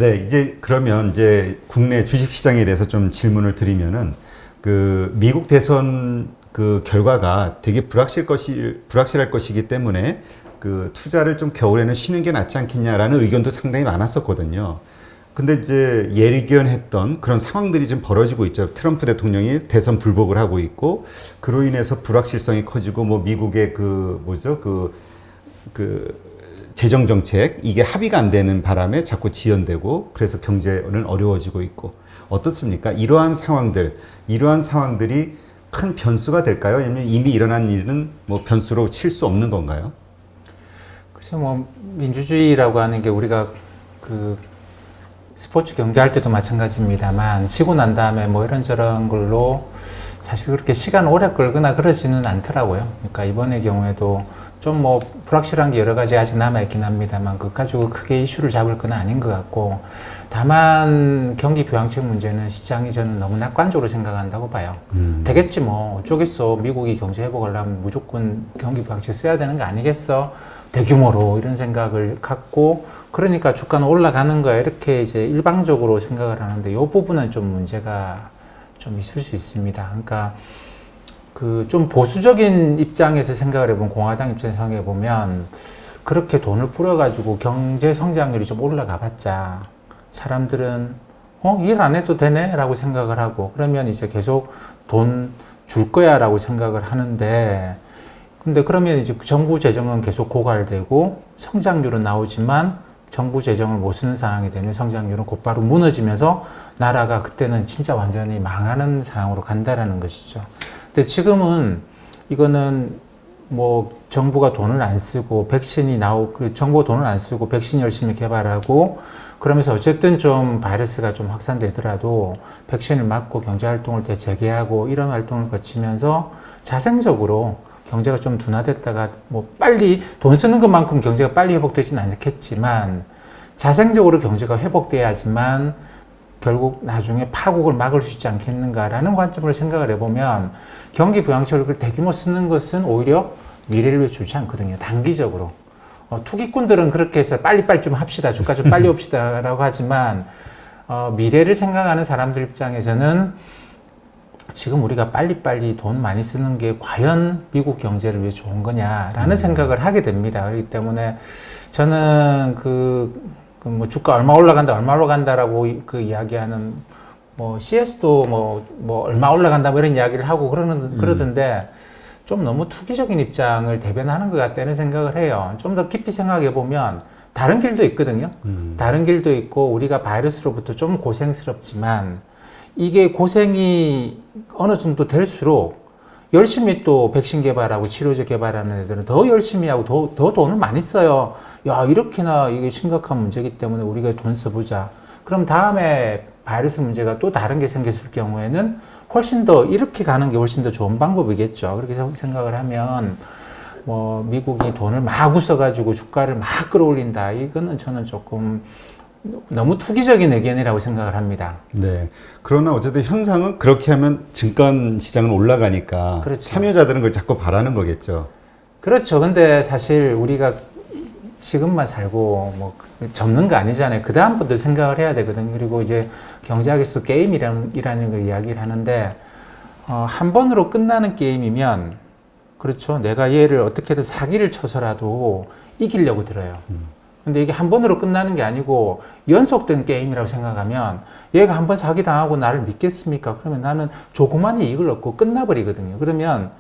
네, 이제 그러면 이제 국내 주식 시장에 대해서 좀 질문을 드리면은 그 미국 대선 그 결과가 되게 불확실할 것이기 때문에 그 투자를 좀 겨울에는 쉬는 게 낫지 않겠냐라는 의견도 상당히 많았었거든요. 근데 이제 예견했던 그런 상황들이 지금 벌어지고 있죠. 트럼프 대통령이 대선 불복을 하고 있고, 그로 인해서 불확실성이 커지고, 뭐 미국의 그 뭐죠, 그 재정 정책 이게 합의가 안 되는 바람에 자꾸 지연되고, 그래서 경제는 어려워지고 있고. 어떻습니까? 이러한 상황들이 큰 변수가 될까요? 아니면 이미 일어난 일은 뭐 변수로 칠 수 없는 건가요? 글쎄 뭐 민주주의라고 하는 게 우리가 그 스포츠 경기할 때도 마찬가지입니다만 치고 난 다음에 뭐 이런저런 걸로 사실 그렇게 시간 오래 끌거나 그러지는 않더라고요. 그러니까 이번의 경우에도 좀 뭐 불확실한 게 여러 가지 아직 남아있긴 합니다만 그것 가지고 크게 이슈를 잡을 건 아닌 것 같고, 다만 경기 부양책 문제는 시장이 저는 너무 낙관적으로 생각한다고 봐요. 되겠지 뭐 어쩌겠어, 미국이 경제 회복하려면 무조건 경기 부양책 써야 되는 거 아니겠어, 대규모로, 이런 생각을 갖고, 그러니까 주가는 올라가는 거야 이렇게 이제 일방적으로 생각을 하는데, 이 부분은 좀 문제가 좀 있을 수 있습니다. 그러니까 그 좀 보수적인 입장에서 생각을 해보면, 공화당 입장에서 생각해 보면 그렇게 돈을 뿌려가지고 경제 성장률이 좀 올라가 봤자 사람들은 일 안 해도 되네 라고 생각을 하고, 그러면 이제 계속 돈 줄 거야 라고 생각을 하는데, 근데 그러면 이제 정부 재정은 계속 고갈되고 성장률은 나오지만 정부 재정을 못 쓰는 상황이 되면 성장률은 곧바로 무너지면서 나라가 그때는 진짜 완전히 망하는 상황으로 간다라는 것이죠. 근데 지금은 이거는 뭐 정부가 돈을 안 쓰고 백신이 나오고, 정부가 돈을 안 쓰고 백신 열심히 개발하고 그러면서 어쨌든 좀 바이러스가 좀 확산되더라도 백신을 맞고 경제 활동을 재개하고 이런 활동을 거치면서 자생적으로 경제가 좀 둔화됐다가 뭐 빨리 돈 쓰는 것만큼 경제가 빨리 회복되지는 않겠지만 자생적으로 경제가 회복돼야지만 결국 나중에 파국을 막을 수 있지 않겠는가라는 관점으로 생각을 해보면, 경기 부양책을 대규모 쓰는 것은 오히려 미래를 위해 좋지 않거든요. 단기적으로. 투기꾼들은 그렇게 해서 빨리빨리 좀 합시다, 주가 좀 빨리 옵시다 라고 하지만 미래를 생각하는 사람들 입장에서는 지금 우리가 빨리빨리 돈 많이 쓰는 게 과연 미국 경제를 위해 좋은 거냐라는 생각을 하게 됩니다. 그렇기 때문에 저는 뭐 주가 얼마 올라간다라고 그 이야기하는 뭐 CS도 뭐 얼마 올라간다 뭐 이런 이야기를 하고 그러던데 좀 너무 투기적인 입장을 대변하는 것 같다는 생각을 해요. 좀 더 깊이 생각해 보면 다른 길도 있거든요. 다른 길도 있고, 우리가 바이러스로부터 좀 고생스럽지만 이게 고생이 어느 정도 될수록 열심히 또 백신 개발하고 치료제 개발하는 애들은 더 열심히 하고 더 돈을 많이 써요. 야, 이렇게나 이게 심각한 문제이기 때문에 우리가 돈 써보자. 그럼 다음에 바이러스 문제가 또 다른 게 생겼을 경우에는 훨씬 더 이렇게 가는 게 훨씬 더 좋은 방법이겠죠. 그렇게 생각을 하면 뭐 미국이 돈을 막 써가지고 주가를 막 끌어올린다, 이거는 저는 조금 너무 투기적인 의견이라고 생각을 합니다. 네. 그러나 어쨌든 현상은 그렇게 하면 증권 시장은 올라가니까, 그렇죠, 참여자들은 그걸 자꾸 바라는 거겠죠. 그렇죠. 근데 사실 우리가 지금만 살고 뭐 접는 거 아니잖아요. 그 다음부터 생각을 해야 되거든요. 그리고 이제 경제학에서도 게임이라는 걸 이야기를 하는데, 한 번으로 끝나는 게임이면, 그렇죠, 내가 얘를 어떻게든 사기를 쳐서라도 이기려고 들어요. 근데 이게 한 번으로 끝나는 게 아니고 연속된 게임이라고 생각하면, 얘가 한 번 사기 당하고 나를 믿겠습니까? 그러면 나는 조그만 이익을 얻고 끝나버리거든요. 그러면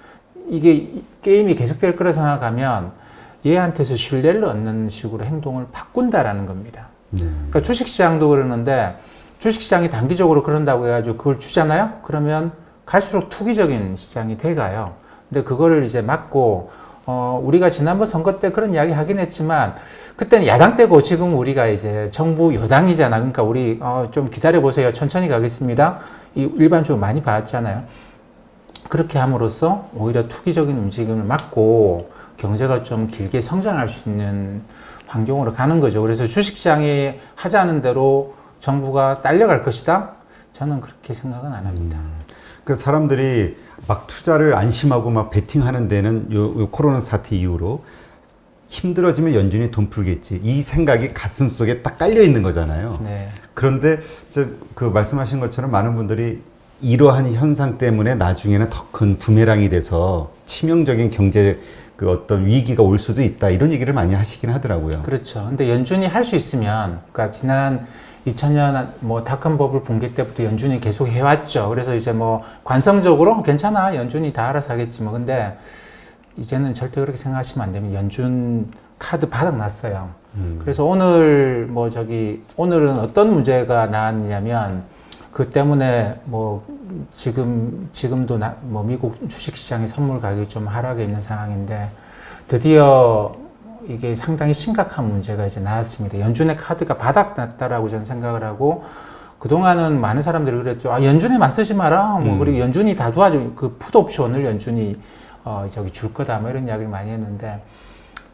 이게 게임이 계속될 거라 생각하면 얘한테서 신뢰를 얻는 식으로 행동을 바꾼다라는 겁니다. 그러니까 주식시장도 그러는데, 주식시장이 단기적으로 그런다고 해가지고 그걸 주잖아요? 그러면 갈수록 투기적인 시장이 돼가요. 근데 그거를 이제 막고, 우리가 지난번 선거 때 그런 이야기 하긴 했지만, 그때는 야당 때고 지금 우리가 이제 정부 여당이잖아. 그러니까 우리, 좀 기다려보세요. 천천히 가겠습니다. 일반적으로 많이 봤잖아요. 그렇게 함으로써 오히려 투기적인 움직임을 막고 경제가 좀 길게 성장할 수 있는 환경으로 가는 거죠. 그래서 주식시장이 하자는 대로 정부가 딸려갈 것이다? 저는 그렇게 생각은 안 합니다. 그 사람들이 막 투자를 안심하고 막 베팅하는 데는 요 코로나 사태 이후로 힘들어지면 연준이 돈 풀겠지. 이 생각이 가슴 속에 딱 깔려 있는 거잖아요. 네. 그런데 그 말씀하신 것처럼 많은 분들이 이러한 현상 때문에 나중에는 더 큰 부메랑이 돼서 치명적인 경제 그 어떤 위기가 올 수도 있다. 이런 얘기를 많이 하시긴 하더라고요. 그렇죠. 근데 연준이 할 수 있으면, 그러니까 지난 2000년 뭐 닷컴 버블 붕괴 때부터 연준이 계속 해왔죠. 그래서 이제 뭐 관성적으로 괜찮아. 연준이 다 알아서 하겠지 뭐. 근데 이제는 절대 그렇게 생각하시면 안 됩니다. 연준 카드 바닥 났어요. 그래서 오늘은 어떤 문제가 나왔냐면, 그 때문에 뭐 지금도 뭐 미국 주식시장의 선물 가격이 좀 하락해 있는 상황인데, 드디어 이게 상당히 심각한 문제가 이제 나왔습니다. 연준의 카드가 바닥 났다라고 저는 생각을 하고, 그동안은 많은 사람들이 그랬죠. 아, 연준에 맞서지 마라. 뭐, 그리고 연준이 다 도와줘. 그 풋옵션을 연준이 줄 거다. 뭐 이런 이야기를 많이 했는데,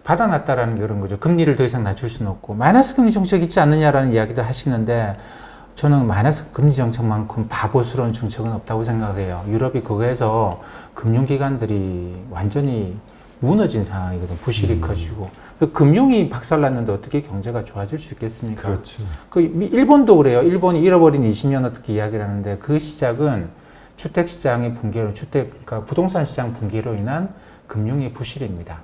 바닥 났다라는 게 그런 거죠. 금리를 더 이상 낮출 수는 없고, 마이너스 금리 정책 있지 않느냐라는 이야기도 하시는데, 저는 마이너스 금리 정책만큼 바보스러운 정책은 없다고 생각해요. 유럽이 그거에서 금융기관들이 완전히 무너진 상황이거든. 부실이 커지고. 금융이 박살났는데 어떻게 경제가 좋아질 수 있겠습니까? 그렇죠. 일본도 그래요. 일본이 잃어버린 20년 어떻게 이야기를 하는데, 그 시작은 주택시장의 붕괴로, 그러니까 부동산 시장 붕괴로 인한 금융의 부실입니다.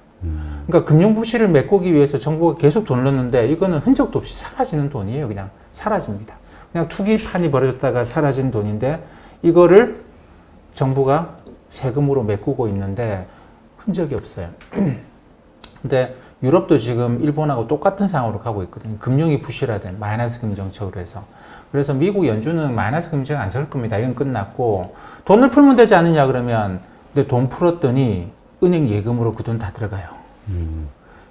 그러니까 금융 부실을 메꾸기 위해서 정부가 계속 돈을 넣는데, 이거는 흔적도 없이 사라지는 돈이에요. 그냥 사라집니다. 그냥 투기판이 벌어졌다가 사라진 돈인데, 이거를 정부가 세금으로 메꾸고 있는데 흔적이 없어요. 근데 유럽도 지금 일본하고 똑같은 상황으로 가고 있거든요. 금융이 부실화된 마이너스 금리 정책으로 해서. 그래서 미국 연준은 마이너스 금리 정책 안 설 겁니다. 이건 끝났고, 돈을 풀면 되지 않느냐 그러면, 근데 돈 풀었더니 은행 예금으로 그 돈 다 들어가요.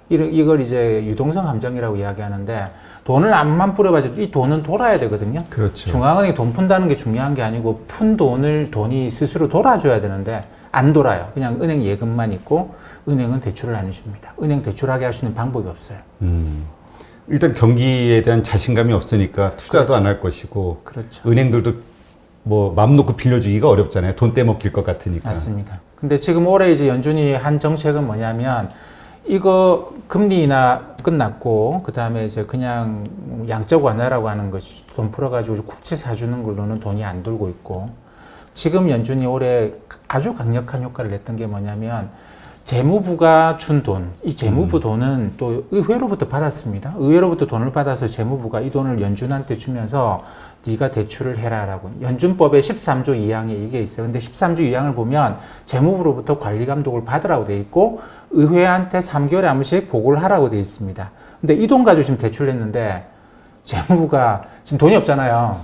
이걸 이제 유동성 함정이라고 이야기하는데, 돈을 암만 뿌려봐도 이 돈은 돌아야 되거든요. 그렇죠. 중앙은행이 돈 푼다는 게 중요한 게 아니고, 푼 돈이 스스로 돌아줘야 되는데 안 돌아요. 그냥 은행 예금만 있고, 은행은 대출을 안 해줍니다. 은행 대출하게 할 수 있는 방법이 없어요. 일단 경기에 대한 자신감이 없으니까 투자도 그렇죠. 안 할 것이고, 그렇죠. 은행들도 뭐 맘 놓고 빌려주기가 어렵잖아요. 돈 떼먹힐 것 같으니까. 맞습니다. 근데 지금 올해 이제 연준이 한 정책은 뭐냐면, 이거 금리 인하 끝났고, 그 다음에 이제 그냥 양적 완화라고 하는 것이, 돈 풀어가지고 국채 사주는 걸로는 돈이 안 돌고 있고, 지금 연준이 올해 아주 강력한 효과를 냈던 게 뭐냐면, 재무부가 준 돈, 이 재무부 돈은 또 의회로부터 받았습니다. 의회로부터 돈을 받아서 재무부가 이 돈을 연준한테 주면서 네가 대출을 해라라고. 연준법에 13조 2항에 이게 있어요. 근데 13조 2항을 보면 재무부로부터 관리 감독을 받으라고 돼 있고, 의회한테 3개월에 한 번씩 보고를 하라고 돼 있습니다. 근데 이 돈 가지고 지금 대출을 했는데, 재무부가 지금 돈이 없잖아요.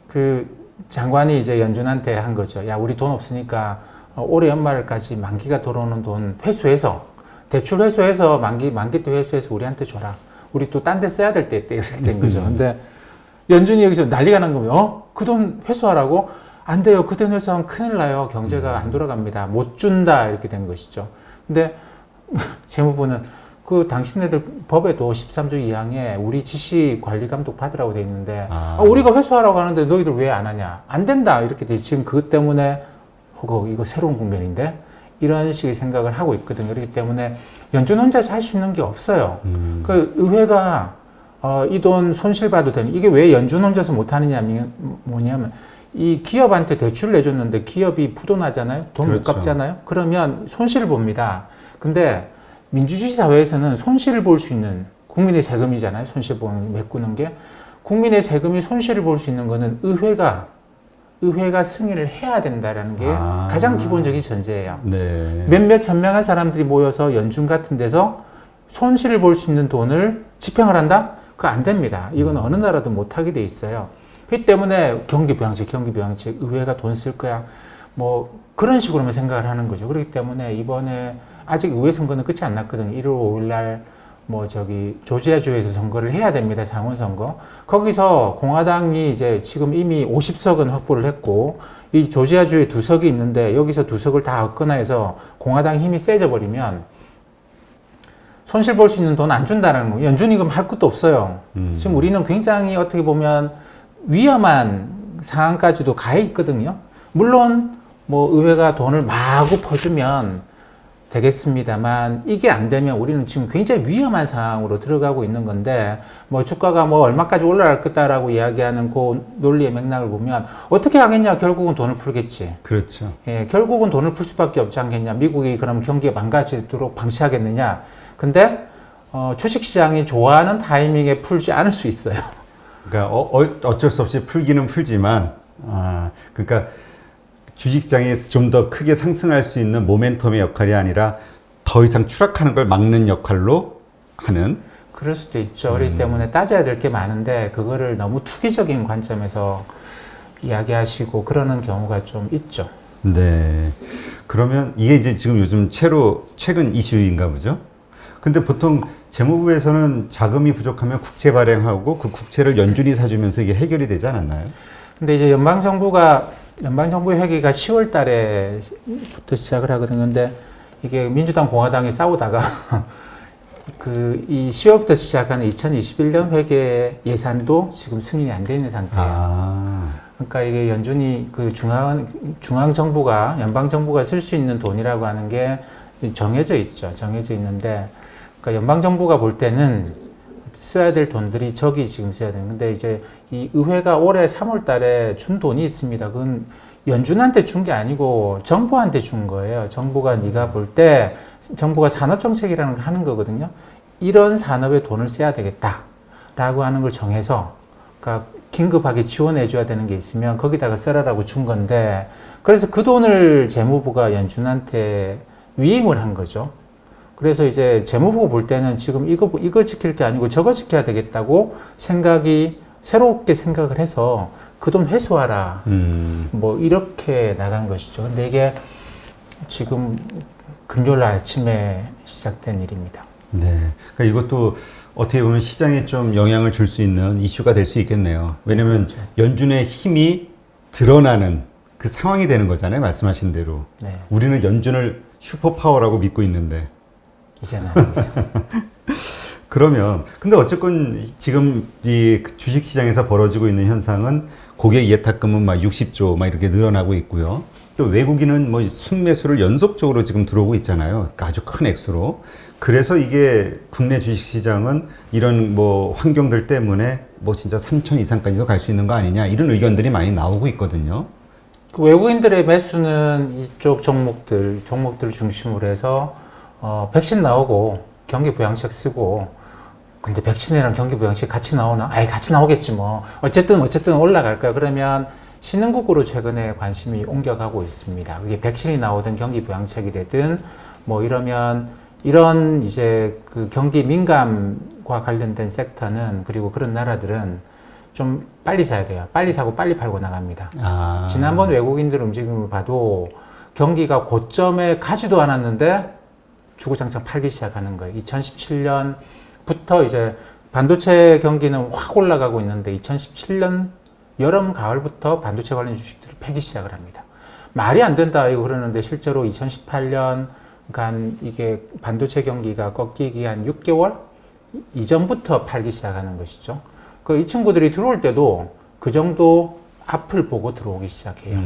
그 장관이 이제 연준한테 한 거죠. 야, 우리 돈 없으니까 올해 연말까지 만기가 들어오는 돈 회수해서, 대출 회수해서 만기 때 회수해서 우리한테 줘라. 우리 또 딴 데 써야 될 때 이렇게 된 거죠. 근데 연준이 여기서 난리가 난 거예요. 그 돈 회수하라고? 안 돼요. 그 돈 회수하면 큰일 나요. 경제가 안 돌아갑니다. 못 준다. 이렇게 된 것이죠. 근데 재무부는 그 당신네들 법에도 13조 2항에 우리 지시 관리 감독 받으라고 돼 있는데, 우리가 회수하라고 하는데 너희들 왜 안 하냐? 안 된다. 이렇게 돼. 지금 그것 때문에 이거 새로운 국면인데? 이런 식의 생각을 하고 있거든요. 그렇기 때문에 연준 혼자서 할 수 있는 게 없어요. 그 의회가 이 돈 손실봐도 되는, 이게 왜 연준 혼자서 못하느냐 뭐냐면, 이 기업한테 대출을 내줬는데 기업이 부도나잖아요. 돈 못 그렇죠. 갚잖아요. 그러면 손실을 봅니다. 근데 민주주의 사회에서는 손실을 볼 수 있는, 국민의 세금이잖아요. 손실 보는, 메꾸는 게. 국민의 세금이 손실을 볼 수 있는 거는 의회가 승인을 해야 된다라는 게 가장 기본적인 전제예요. 네. 몇몇 현명한 사람들이 모여서 연준 같은 데서 손실을 볼 수 있는 돈을 집행을 한다? 그거 안 됩니다. 이건 어느 나라도 못하게 돼 있어요. 그렇기 때문에 경기부양책, 의회가 돈 쓸 거야. 뭐 그런 식으로만 생각을 하는 거죠. 그렇기 때문에 이번에 아직 의회 선거는 끝이 안 났거든요. 1월 5일 날 조지아주에서 선거를 해야 됩니다. 상원 선거. 거기서 공화당이 이제 지금 이미 50석은 확보를 했고, 이 조지아주에 2석이 있는데 여기서 2석을 다 얻거나 해서 공화당 힘이 세져 버리면 손실 볼 수 있는 돈 안 준다는 거. 연준이 그럼 할 것도 없어요. 지금 우리는 굉장히 어떻게 보면 위험한 상황까지도 가 있거든요. 물론 뭐 의회가 돈을 마구 퍼주면 되겠습니다만 이게 안 되면 우리는 지금 굉장히 위험한 상황으로 들어가고 있는 건데 뭐 주가가 뭐 얼마까지 올라갈 거다라고 이야기하는 그 논리의 맥락을 보면 어떻게 하겠냐 결국은 돈을 풀겠지. 그렇죠. 예, 결국은 돈을 풀 수밖에 없지 않겠냐. 미국이 그럼 경기가 망가지도록 방치하겠느냐. 근데 주식시장이 좋아하는 타이밍에 풀지 않을 수 있어요. 그러니까 어쩔 수 없이 풀기는 풀지만 그러니까 주식시장이 좀 더 크게 상승할 수 있는 모멘텀의 역할이 아니라 더 이상 추락하는 걸 막는 역할로 하는. 그럴 수도 있죠. 그렇기 때문에 따져야 될 게 많은데 그거를 너무 투기적인 관점에서 이야기하시고 그러는 경우가 좀 있죠. 네. 그러면 이게 이제 지금 요즘 최근 이슈인가 보죠? 근데 보통 재무부에서는 자금이 부족하면 국채 발행하고 그 국채를 연준이 사주면서 이게 해결이 되지 않았나요? 근데 이제 연방정부 회기가 10월 달에부터 시작을 하거든요. 근데 이게 민주당 공화당이 싸우다가 이 10월부터 시작하는 2021년 회계 예산도 지금 승인이 안 돼 있는 상태예요. 그러니까 이게 연준이 중앙정부가, 연방정부가 쓸 수 있는 돈이라고 하는 게 정해져 있죠. 정해져 있는데, 그러니까 연방정부가 볼 때는 써야 될 돈들이 저기 지금 써야 되는. 근데 이제 이 의회가 올해 3월 달에 준 돈이 있습니다. 그건 연준한테 준 게 아니고 정부한테 준 거예요. 정부가 네가 볼 때, 정부가 산업정책이라는 걸 하는 거거든요. 이런 산업에 돈을 써야 되겠다라고 하는 걸 정해서, 그러니까 긴급하게 지원해 줘야 되는 게 있으면 거기다가 써라라고 준 건데, 그래서 그 돈을 재무부가 연준한테 위임을 한 거죠. 그래서 이제 재무부가 볼 때는 지금 이거 지킬 게 아니고 저거 지켜야 되겠다고 새롭게 생각을 해서 그 돈 회수하라. 뭐 이렇게 나간 것이죠. 근데 이게 지금 금요일 아침에 시작된 일입니다. 네. 그러니까 이것도 어떻게 보면 시장에 좀 영향을 줄 수 있는 이슈가 될 수 있겠네요. 왜냐하면 그렇죠. 연준의 힘이 드러나는 그 상황이 되는 거잖아요. 말씀하신 대로. 네. 우리는 연준을 슈퍼파워라고 믿고 있는데. 이제는 아닙니다. 그러면 근데 어쨌건 지금 이 주식시장에서 벌어지고 있는 현상은 고객 예탁금은 막 60조 막 이렇게 늘어나고 있고요. 또 외국인은 뭐 순매수를 연속적으로 지금 들어오고 있잖아요. 그러니까 아주 큰 액수로. 그래서 이게 국내 주식시장은 이런 뭐 환경들 때문에 뭐 진짜 3천 이상까지도 갈 수 있는 거 아니냐 이런 의견들이 많이 나오고 있거든요. 그 외국인들의 매수는 이쪽 종목들 중심으로 해서 백신 나오고 경기 부양책 쓰고, 근데 백신이랑 경기 부양책 같이 나오나? 아예 같이 나오겠지 뭐. 어쨌든 올라갈 거야. 그러면 신흥국으로 최근에 관심이 옮겨가고 있습니다. 그게 백신이 나오든 경기 부양책이 되든 뭐 이러면 이런 이제 그 경기 민감과 관련된 섹터는, 그리고 그런 나라들은 좀 빨리 사야 돼요. 빨리 사고 빨리 팔고 나갑니다. 지난번 외국인들 움직임을 봐도 경기가 고점에 가지도 않았는데 주구장창 팔기 시작하는 거예요. 2017년부터 이제 반도체 경기는 확 올라가고 있는데 2017년 여름, 가을부터 반도체 관련 주식들을 패기 시작을 합니다. 말이 안 된다 이거 그러는데 실제로 2018년 간 이게 반도체 경기가 꺾이기 한 6개월 이전부터 팔기 시작하는 것이죠. 이 친구들이 들어올 때도 그 정도 앞을 보고 들어오기 시작해요.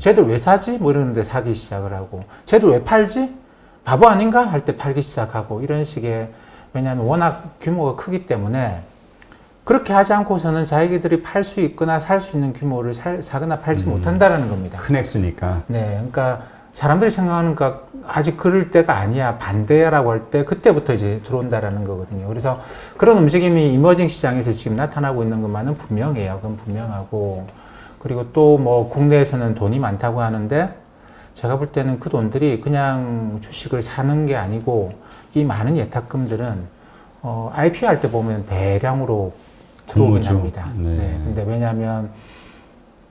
쟤들 왜 사지? 뭐 이러는데 사기 시작을 하고, 쟤들 왜 팔지? 바보 아닌가? 할 때 팔기 시작하고, 이런 식의, 왜냐하면 워낙 규모가 크기 때문에 그렇게 하지 않고서는 자기들이 팔 수 있거나 살 수 있는 규모를 사거나 팔지 못한다라는 겁니다. 큰 액수니까. 네, 그러니까 사람들이 생각하는 거 아직 그럴 때가 아니야, 반대야라고 할 때 그때부터 이제 들어온다라는 거거든요. 그래서 그런 움직임이 이머징 시장에서 지금 나타나고 있는 것만은 분명해요. 그건 분명하고, 그리고 또 뭐 국내에서는 돈이 많다고 하는데 제가 볼 때는 그 돈들이 그냥 주식을 사는 게 아니고 이 많은 예탁금들은 IPO 할 때 보면 대량으로 들어오긴 합니다. 네. 근데 왜냐하면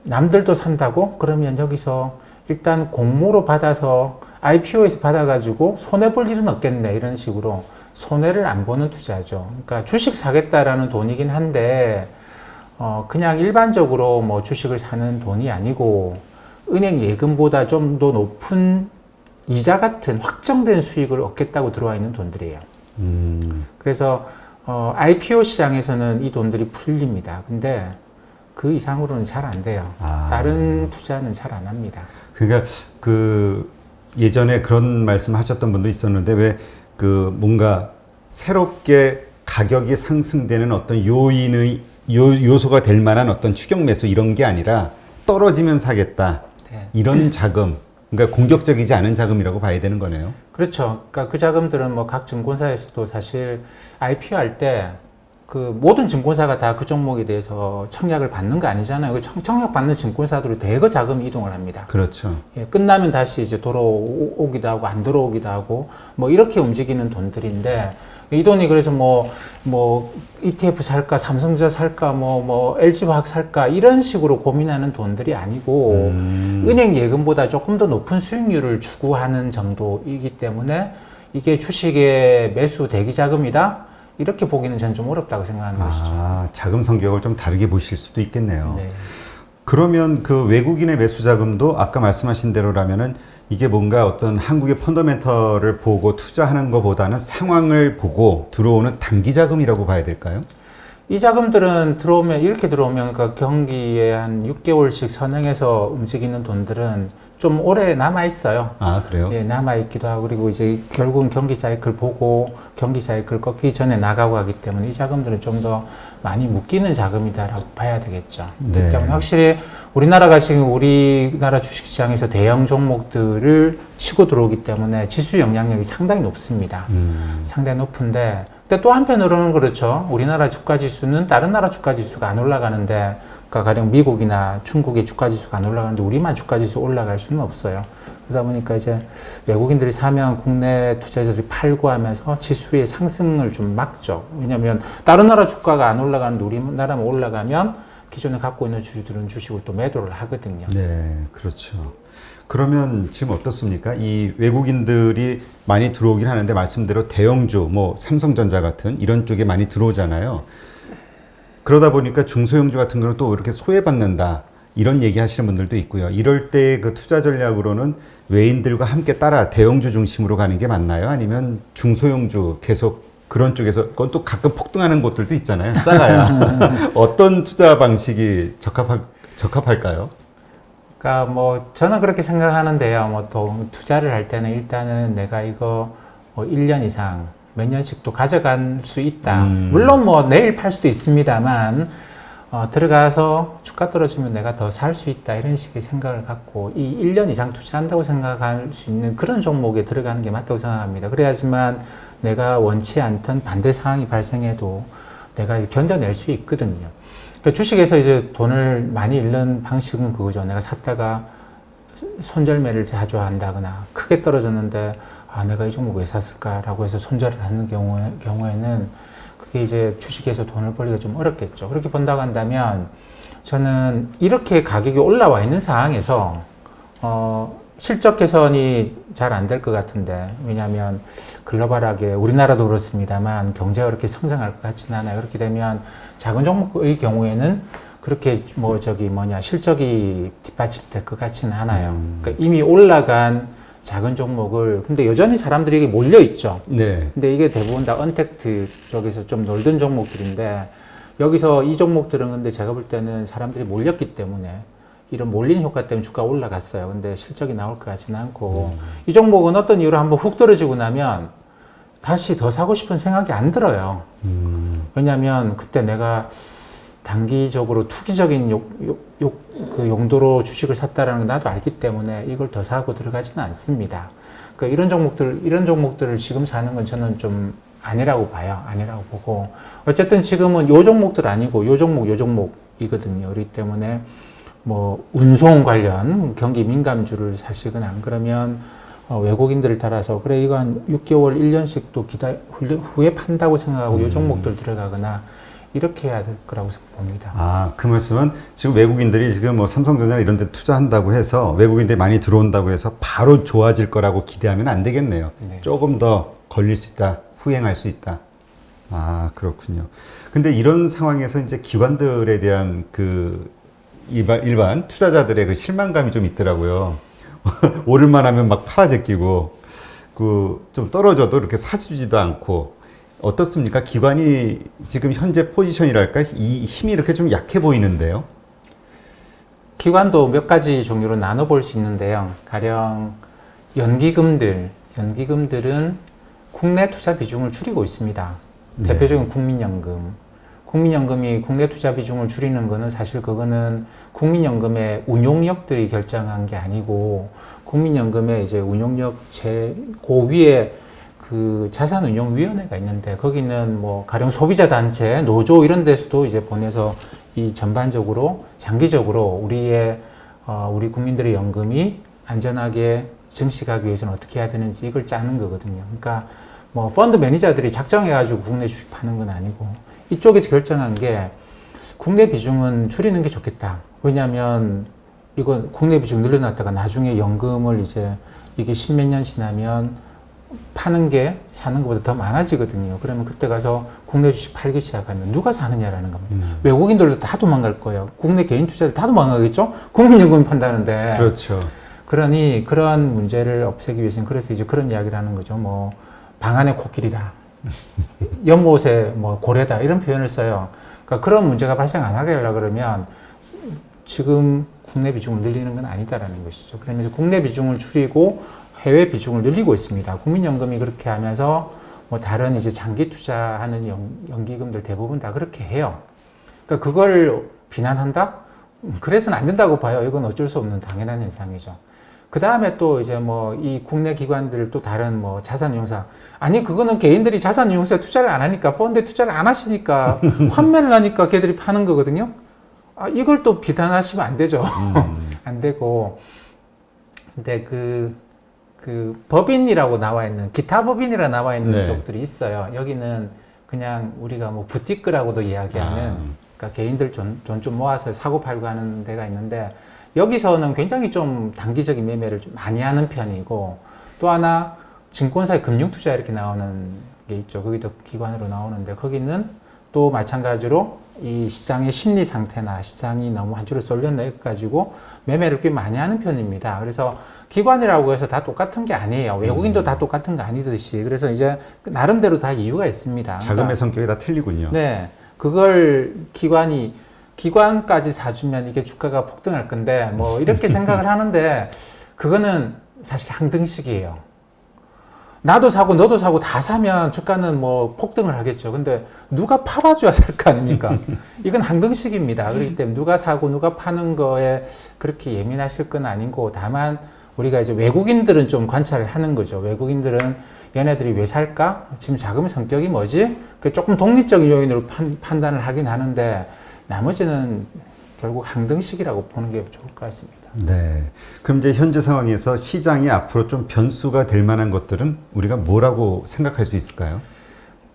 남들도 산다고 그러면 여기서 일단 공모로 받아서 IPO에서 받아가지고 손해볼 일은 없겠네 이런 식으로 손해를 안 보는 투자죠. 그러니까 주식 사겠다라는 돈이긴 한데 그냥 일반적으로 뭐 주식을 사는 돈이 아니고 은행 예금보다 좀 더 높은 이자 같은 확정된 수익을 얻겠다고 들어와 있는 돈들이에요. 그래서 IPO 시장에서는 이 돈들이 풀립니다. 근데 그 이상으로는 잘 안 돼요. 다른 투자는 잘 안 합니다. 그러니까 그 예전에 그런 말씀하셨던 분도 있었는데 왜 그 뭔가 새롭게 가격이 상승되는 어떤 요소가 될 만한 어떤 추격 매수 이런 게 아니라 떨어지면 사겠다. 네. 이런 자금, 그러니까 공격적이지 않은 자금이라고 봐야 되는 거네요. 그렇죠. 그러니까 그 자금들은 뭐 각 증권사에서도 사실 IPO 할 때 그 모든 증권사가 다 그 종목에 대해서 청약을 받는 거 아니잖아요. 그 청약 받는 증권사들은 대거 자금 이동을 합니다. 그렇죠. 예, 끝나면 다시 이제 돌아오기도 하고 안 들어오기도 하고 뭐 이렇게 움직이는 돈들인데 이 돈이 그래서 뭐 ETF 살까 삼성전자 살까 뭐 LG화학 살까 이런 식으로 고민하는 돈들이 아니고 은행 예금보다 조금 더 높은 수익률을 추구하는 정도이기 때문에 이게 주식의 매수 대기 자금이다 이렇게 보기는 저는 좀 어렵다고 생각하는 것이죠. 아, 자금 성격을 좀 다르게 보실 수도 있겠네요. 네. 그러면 그 외국인의 매수 자금도 아까 말씀하신 대로라면은 이게 뭔가 어떤 한국의 펀더멘털을 보고 투자하는 것보다는 상황을 보고 들어오는 단기 자금이라고 봐야 될까요? 이 자금들은 이렇게 들어오면 그러니까 경기에 한 6개월씩 선행해서 움직이는 돈들은 좀 오래 남아 있어요. 아, 그래요? 예, 남아 있기도 하고 그리고 이제 결국은 경기 사이클 보고 경기 사이클 꺾이기 전에 나가고 하기 때문에 이 자금들은 좀 더 많이 묶이는 자금이다라고 봐야 되겠죠. 네. 그렇기 때문에 확실히 우리나라가 지금 우리나라 주식시장에서 대형 종목들을 치고 들어오기 때문에 지수 영향력이 상당히 높습니다. 상당히 높은데 근데 또 한편으로는 그렇죠. 우리나라 주가 지수는 다른 나라 주가 지수가 안 올라가는데 그러니까 가령 미국이나 중국의 주가 지수가 안 올라가는데 우리만 주가 지수 올라갈 수는 없어요. 그러다 보니까 이제 외국인들이 사면 국내 투자자들이 팔고 하면서 지수의 상승을 좀 막죠. 왜냐하면 다른 나라 주가가 안 올라가는데 우리나라만 올라가면 기존에 갖고 있는 주주들은 주식을 또 매도를 하거든요. 네, 그렇죠. 그러면 지금 어떻습니까? 이 외국인들이 많이 들어오긴 하는데 말씀대로 대형주, 뭐 삼성전자 같은 이런 쪽에 많이 들어오잖아요. 그러다 보니까 중소형주 같은 경우는 또 이렇게 소외받는다. 이런 얘기 하시는 분들도 있고요. 이럴 때 그 투자 전략으로는 외인들과 함께 따라 대형주 중심으로 가는 게 맞나요? 아니면 중소형주 계속 그런 쪽에서 그건 또 가끔 폭등하는 곳들도 있잖아요. 작아야. 어떤 투자 방식이 적합할까요? 그러니까 뭐 저는 그렇게 생각하는데요. 뭐 또 투자를 할 때는 일단은 내가 이거 뭐 1년 이상 몇 년씩 또 가져갈 수 있다. 물론 뭐 내일 팔 수도 있습니다만 들어가서 주가 떨어지면 내가 더 살 수 있다 이런 식의 생각을 갖고 이 1년 이상 투자한다고 생각할 수 있는 그런 종목에 들어가는 게 맞다고 생각합니다. 그래야지만 내가 원치 않던 반대 상황이 발생해도 내가 견뎌낼 수 있거든요. 그러니까 주식에서 이제 돈을 많이 잃는 방식은 그거죠. 내가 샀다가 손절매를 자주 한다거나 크게 떨어졌는데 내가 이 종목 왜 샀을까라고 해서 손절을 하는 경우에는 그게 이제 주식에서 돈을 벌기가 좀 어렵겠죠. 그렇게 본다고 한다면 저는 이렇게 가격이 올라와 있는 상황에서 실적 개선이 잘 안 될 것 같은데 왜냐하면 글로벌하게 우리나라도 그렇습니다만 경제가 그렇게 성장할 것 같지는 않아요. 그렇게 되면 작은 종목의 경우에는 그렇게 실적이 뒷받침될 것 같지는 않아요. 그러니까 이미 올라간 작은 종목을 근데 여전히 사람들이 몰려 있죠. 네. 근데 이게 대부분 다 언택트 쪽에서 좀 놀던 종목들인데 여기서 이 종목들은 근데 제가 볼 때는 사람들이 몰렸기 때문에 이런 몰린 효과 때문에 주가가 올라갔어요. 근데 실적이 나올 것 같지는 않고 이 종목은 어떤 이유로 한번 훅 떨어지고 나면 다시 더 사고 싶은 생각이 안 들어요. 왜냐하면 그때 내가 단기적으로 투기적인 그 용도로 주식을 샀다라는 걸 나도 알기 때문에 이걸 더 사고 들어가지는 않습니다. 그러니까 이런 종목들을 지금 사는 건 저는 좀 아니라고 봐요. 아니라고 보고. 어쨌든 지금은 요 종목들 아니고 요 종목이거든요. 그렇기 때문에 뭐 운송 관련 경기 민감주를 사시거나 안 그러면 외국인들을 따라서 그래 이거 한 6개월, 1년씩 또 후에 판다고 생각하고 요 종목들 들어가거나 이렇게 해야 될 거라고 봅니다. 아, 그 말씀은 지금 외국인들이 지금 뭐 삼성전자 이런 데 투자한다고 해서 외국인들이 많이 들어온다고 해서 바로 좋아질 거라고 기대하면 안 되겠네요. 네. 조금 더 걸릴 수 있다. 후행할 수 있다. 아, 그렇군요. 근데 이런 상황에서 이제 기관들에 대한 그 일반 투자자들의 그 실망감이 좀 있더라고요. 오를만 하면 막 팔아 제끼고 그 좀 떨어져도 이렇게 사주지도 않고 어떻습니까? 기관이 지금 현재 포지션이랄까? 이 힘이 이렇게 좀 약해 보이는데요. 기관도 몇 가지 종류로 나눠볼 수 있는데요. 가령 연기금들은 국내 투자 비중을 줄이고 있습니다. 네. 대표적인 국민연금이 국내 투자 비중을 줄이는 거는 사실 그거는 국민연금의 운용력들이 결정한 게 아니고 국민연금의 이제 운용력 고위에 그 자산운용위원회가 있는데 거기는 뭐 가령 소비자 단체, 노조 이런 데서도 이제 보내서 이 전반적으로 장기적으로 우리 국민들의 연금이 안전하게 증식하기 위해서는 어떻게 해야 되는지 이걸 짜는 거거든요. 그러니까 뭐 펀드 매니저들이 작정해가지고 국내 주식 파는 건 아니고 이쪽에서 결정한 게 국내 비중은 줄이는 게 좋겠다. 왜냐하면 이거 국내 비중 늘려놨다가 나중에 연금을 이제 이게 십몇 년 지나면 파는 게 사는 것보다 더 많아지거든요. 그러면 그때 가서 국내 주식 팔기 시작하면 누가 사느냐라는 겁니다. 외국인들도 다 도망갈 거예요. 국내 개인 투자들 다 도망가겠죠? 국민연금 판다는데. 그렇죠. 그러니 그러한 문제를 없애기 위해서는 그래서 이제 그런 이야기를 하는 거죠. 뭐 방 안의 코끼리다. 연못에 뭐 고래다. 이런 표현을 써요. 그러니까 그런 문제가 발생 안 하게 하려고 그러면 지금 국내 비중을 늘리는 건 아니다라는 것이죠. 그러면서 국내 비중을 줄이고 해외 비중을 늘리고 있습니다. 국민연금이 그렇게 하면서 뭐 다른 이제 장기 투자하는 연기금들 대부분 다 그렇게 해요. 그러니까 그걸 비난한다? 그래서는 안 된다고 봐요. 이건 어쩔 수 없는 당연한 현상이죠. 그 다음에 또 이제 뭐 이 국내 기관들 또 다른 뭐 자산운용사. 아니, 그거는 개인들이 자산운용사에 투자를 안 하니까, 펀드에 투자를 안 하시니까, 환매를 하니까 걔들이 파는 거거든요. 아, 이걸 또 비난하시면 안 되죠. 안 되고. 근데 그 법인이라고 나와 있는, 기타 법인이라 나와 있는 네. 쪽들이 있어요. 여기는 그냥 우리가 뭐 부티크라고도 이야기하는, 그러니까 개인들 돈 좀 모아서 사고 팔고 하는 데가 있는데, 여기서는 굉장히 좀 단기적인 매매를 좀 많이 하는 편이고, 또 하나 증권사의 금융투자 이렇게 나오는 게 있죠. 거기도 기관으로 나오는데, 거기는 또 마찬가지로 이 시장의 심리 상태나 시장이 너무 한쪽으로 쏠렸나 해가지고 매매를 꽤 많이 하는 편입니다. 그래서 기관이라고 해서 다 똑같은 게 아니에요. 외국인도 다 똑같은 거 아니듯이. 그래서 이제 나름대로 다 이유가 있습니다. 자금의 그러니까, 성격이 다 틀리군요. 네. 그걸 기관까지 사주면 이게 주가가 폭등할 건데, 뭐, 이렇게 생각을 하는데, 그거는 사실 항등식이에요. 나도 사고, 너도 사고, 다 사면 주가는 뭐 폭등을 하겠죠. 근데 누가 팔아줘야 살 거 아닙니까? 이건 항등식입니다. 그렇기 때문에 누가 사고, 누가 파는 거에 그렇게 예민하실 건 아니고, 다만 우리가 이제 외국인들은 좀 관찰을 하는 거죠. 외국인들은 얘네들이 왜 살까? 지금 자금 성격이 뭐지? 조금 독립적인 요인으로 판단을 하긴 하는데, 나머지는 결국 항등식이라고 보는 게 좋을 것 같습니다. 네. 그럼 이제 현재 상황에서 시장이 앞으로 좀 변수가 될 만한 것들은 우리가 뭐라고 생각할 수 있을까요?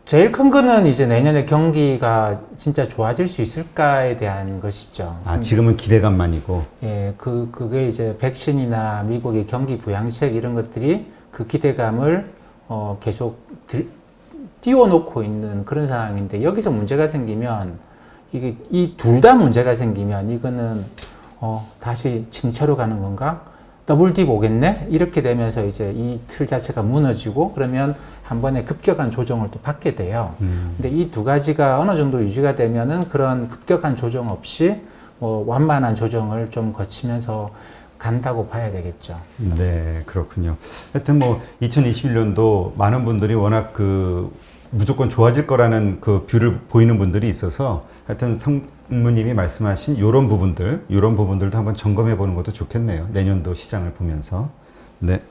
제일 큰 거는 이제 내년에 경기가 진짜 좋아질 수 있을까에 대한 것이죠. 아, 지금은 기대감만이고. 예, 그게 이제 백신이나 미국의 경기 부양책 이런 것들이 그 기대감을 계속 띄워놓고 있는 그런 상황인데, 여기서 문제가 생기면 이게 이 둘 다 문제가 생기면 이거는 다시 침체로 가는 건가? 더블 딥 오겠네? 이렇게 되면서 이제 이 틀 자체가 무너지고, 그러면 한 번에 급격한 조정을 또 받게 돼요. 근데 이 두 가지가 어느 정도 유지가 되면은 그런 급격한 조정 없이 뭐 완만한 조정을 좀 거치면서 간다고 봐야 되겠죠. 네, 그렇군요. 하여튼 뭐 2021년도 많은 분들이 워낙 무조건 좋아질 거라는 그 뷰를 보이는 분들이 있어서 하여튼 상무님이 말씀하신 이런 부분들도 한번 점검해 보는 것도 좋겠네요. 내년도 시장을 보면서. 네.